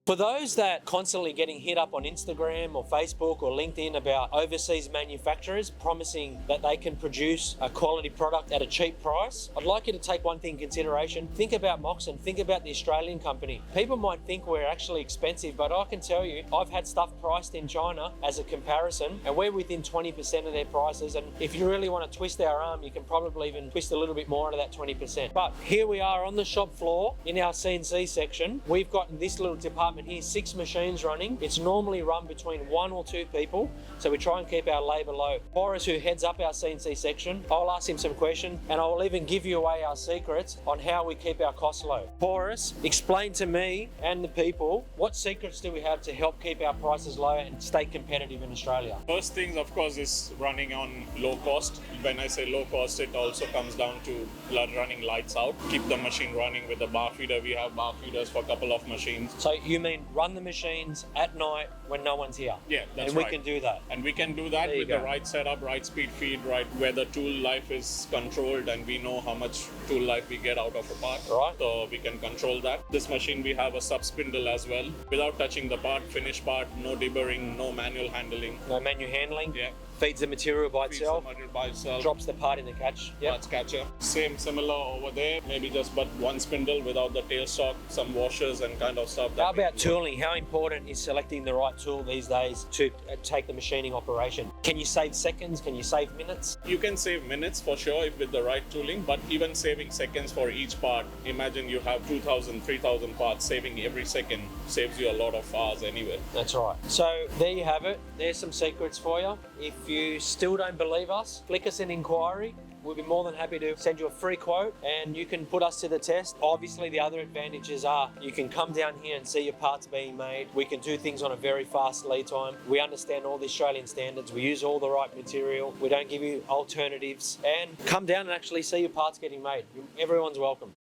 For those that constantly getting hit up on Instagram or Facebook or LinkedIn about overseas manufacturers promising that they can produce a quality product at a cheap price, I'd like you to take one thing in consideration. Think about Moxon, think about the Australian company. People might think we're actually expensive, but I can tell you, I've had stuff priced in China as a comparison, and we're within 20% of their prices. And if you really want to twist our arm, you can probably even twist a little bit more out of that 20%. But here we are on the shop floor in our CNC section. We've got in this little department here 6 machines running. It's normally run between 1 or 2 people, so we try and keep our labour low. Porus, who heads up our CNC section, I'll ask him some questions, and I'll even give you away our secrets on how we keep our costs low. Porus, explain to me and the people, what secrets do we have to help keep our prices low and stay competitive in Australia? First thing, of course, is running on low cost. When I say low cost, it also comes down to running lights out. Keep the machine running with the bar feeder. We have bar feeders for a couple of machines. So you mean run the machines at night when no one's here? Yeah, that's and right. we can do that. And we can do that with the right setup, right speed feed, right where the tool life is controlled, and we know how much tool life we get out of a part. Right. So we can control that. This machine, we have a sub spindle as well. Without touching the part, finished part, no deburring, no manual handling. No manual handling? Yeah. Feeds the material by Feeds itself? the material by itself. Drops the part in the catch? Parts catcher. Same, similar over there. Maybe just but one spindle without the tailstock, some washers and kind of stuff. How about tooling? How important is selecting the right tool these days to take the machining operation? Can you save seconds? Can you save minutes? You can save minutes for sure if with the right tooling, but even saving seconds for each part, imagine you have 2,000, 3,000 parts, saving every second saves you a lot of hours anyway. That's right. So there you have it. There's some secrets for you. If you still don't believe us, flick us an inquiry. We'll be more than happy to send you a free quote and you can put us to the test. Obviously, the other advantages are you can come down here and see your parts being made. We can do things on a very fast lead time. We understand all the Australian standards. We use all the right material. We don't give you alternatives. And come down and actually see your parts getting made. Everyone's welcome.